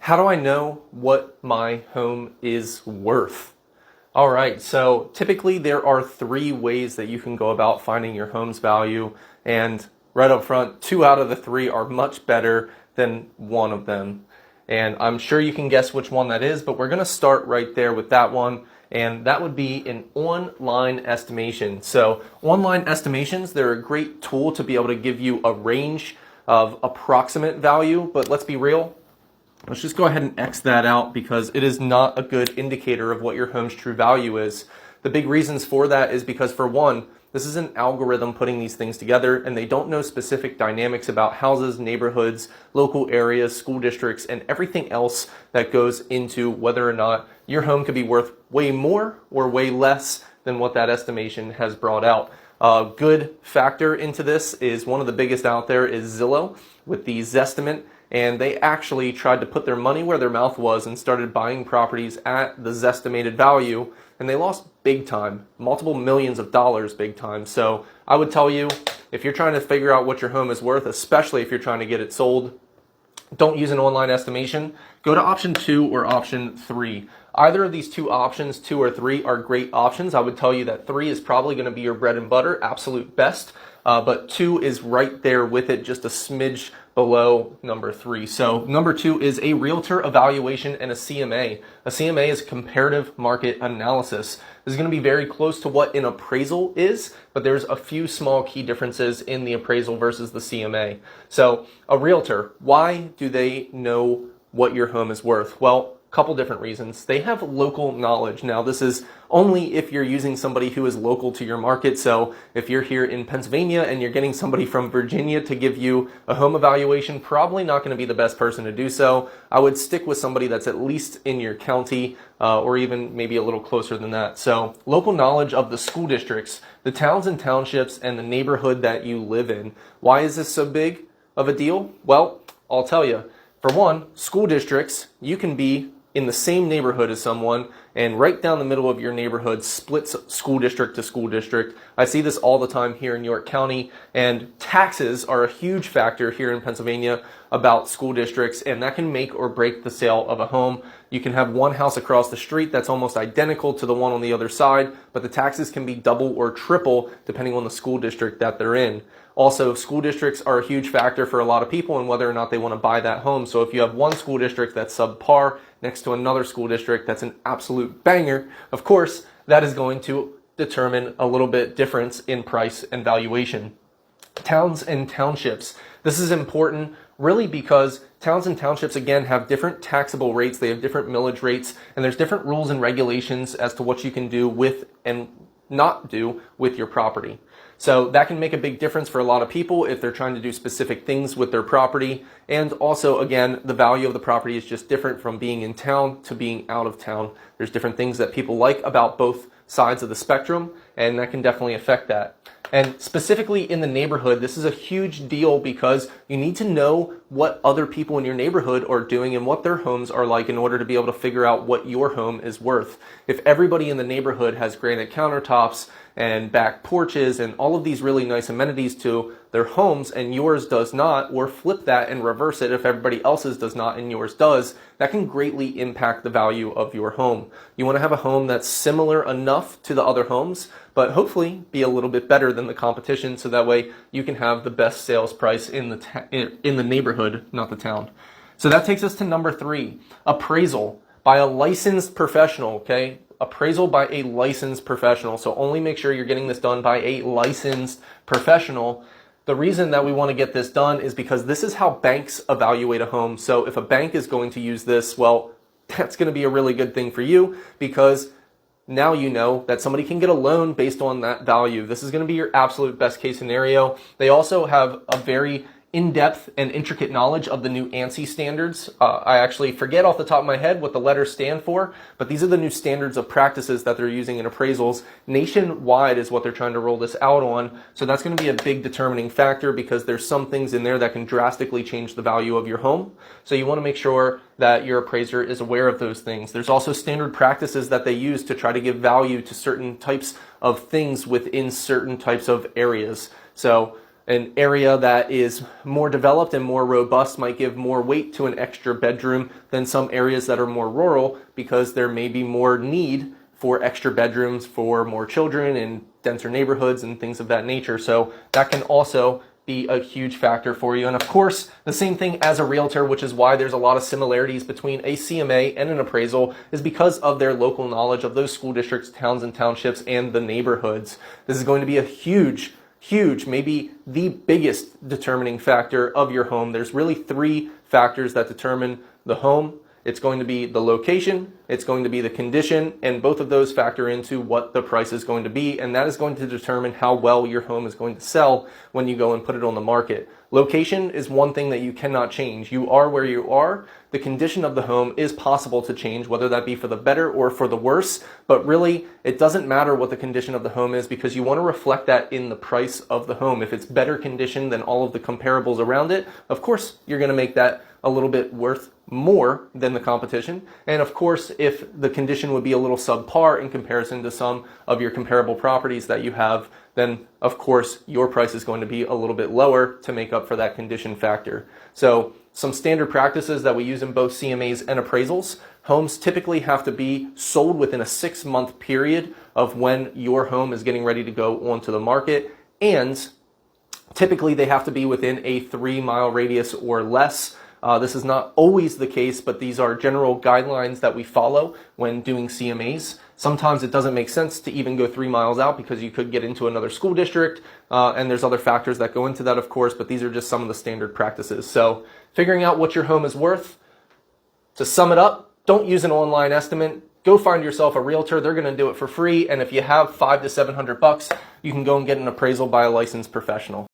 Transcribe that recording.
How do I know what my home is worth? All right, so typically there are three ways that you can go about finding your home's value, and right up front, 2 out of the 3 are much better than one of them. And I'm sure you can guess which one that is, but we're gonna start right there with that one, and that would be an online estimation. So online estimations, they're a great tool to be able to give you a range of approximate value, but let's be real. Let's just go ahead and X that out because it is not a good indicator of what your home's true value is. The big reasons for that is because, for one, this is an algorithm putting these things together, and they don't know specific dynamics about houses, neighborhoods, local areas, school districts, and everything else that goes into whether or not your home could be worth way more or way less than what that estimation has brought out. A good factor into this is, one of the biggest out there is Zillow with the Zestimate, and they actually tried to put their money where their mouth was and started buying properties at the Zestimated value, and they lost big time, multiple millions of dollars big time. So I would tell you, if you're trying to figure out what your home is worth, especially if you're trying to get it sold, don't use an online estimation. Go to option 2 or option 3. Either of these two options, 2 or 3, are great options. I would tell you that 3 is probably going to be your bread and butter, absolute best. But 2 is right there with it, just a smidge below number 3. So number 2 is a realtor evaluation and a CMA. A CMA is comparative market analysis. This is going to be very close to what an appraisal is, but there's a few small key differences in the appraisal versus the CMA. So a realtor, why do they know what your home is worth? Well, couple different reasons. They have local knowledge. Now, this is only if you're using somebody who is local to your market. So if you're here in Pennsylvania and you're getting somebody from Virginia to give you a home evaluation, probably not going to be the best person to do so. I would stick with somebody that's at least in your county, or even maybe a little closer than that. So local knowledge of the school districts, the towns and townships, and the neighborhood that you live in. Why is this so big of a deal? Well, I'll tell you. For one, school districts, you can be in the same neighborhood as someone, and right down the middle of your neighborhood splits school district to school district. I see this all the time here in York County, and taxes are a huge factor here in Pennsylvania about school districts, and that can make or break the sale of a home. You can have one house across the street that's almost identical to the one on the other side, but the taxes can be double or triple depending on the school district that they're in. Also, school districts are a huge factor for a lot of people in whether or not they want to buy that home. So if you have one school district that's subpar next to another school district that's an absolute banger, of course, that is going to determine a little bit difference in price and valuation. Towns and townships. This is important really because towns and townships, again, have different taxable rates. They have different millage rates, and there's different rules and regulations as to what you can do with and not do with your property. So that can make a big difference for a lot of people if they're trying to do specific things with their property. And also, again, the value of the property is just different from being in town to being out of town. There's different things that people like about both sides of the spectrum, and that can definitely affect that. And specifically in the neighborhood, this is a huge deal because you need to know what other people in your neighborhood are doing and what their homes are like in order to be able to figure out what your home is worth. If everybody in the neighborhood has granite countertops and back porches and all of these really nice amenities to their homes and yours does not, or flip that and reverse it if everybody else's does not and yours does, that can greatly impact the value of your home. You want to have a home that's similar enough to the other homes, but hopefully be a little bit better than the competition, so that way you can have the best sales price in the neighborhood, not the town. So that takes us to number 3, appraisal by a licensed professional, okay? Appraisal by a licensed professional. So only make sure you're getting this done by a licensed professional. The reason that we want to get this done is because this is how banks evaluate a home. So if a bank is going to use this, well, that's going to be a really good thing for you because now you know that somebody can get a loan based on that value. This is going to be your absolute best case scenario. They also have a very in-depth and intricate knowledge of the new ANSI standards. I actually forget off the top of my head what the letters stand for, but these are the new standards of practices that they're using in appraisals. Nationwide is what they're trying to roll this out on. So that's going to be a big determining factor because there's some things in there that can drastically change the value of your home. So you want to make sure that your appraiser is aware of those things. There's also standard practices that they use to try to give value to certain types of things within certain types of areas. So An area that is more developed and more robust might give more weight to an extra bedroom than some areas that are more rural, because there may be more need for extra bedrooms for more children in denser neighborhoods and things of that nature. So that can also be a huge factor for you. And of course, the same thing as a realtor, which is why there's a lot of similarities between a CMA and an appraisal, is because of their local knowledge of those school districts, towns and townships, and the neighborhoods. This is going to be a huge, maybe the biggest determining factor of your home. There's really three factors that determine the home. It's going to be the location, it's going to be the condition, and both of those factor into what the price is going to be, and that is going to determine how well your home is going to sell when you go and put it on the market. Location is one thing that you cannot change. You are where you are. The condition of the home is possible to change, whether that be for the better or for the worse, but really it doesn't matter what the condition of the home is, because you want to reflect that in the price of the home. If it's better condition than all of the comparables around it, of course you're going to make that a little bit worth more than the competition. And of course, if the condition would be a little subpar in comparison to some of your comparable properties that you have, then of course your price is going to be a little bit lower to make up for that condition factor. So some standard practices that we use in both CMAs and appraisals: homes typically have to be sold within a 6-month period of when your home is getting ready to go onto the market, and typically they have to be within a 3-mile radius or less. This is not always the case, but these are general guidelines that we follow when doing CMAs. Sometimes it doesn't make sense to even go 3 miles out, because you could get into another school district, and there's other factors that go into that, of course, but these are just some of the standard practices. So figuring out what your home is worth, to sum it up, don't use an online estimate. Go find yourself a realtor. They're going to do it for free, and if you have $500 to $700, you can go and get an appraisal by a licensed professional.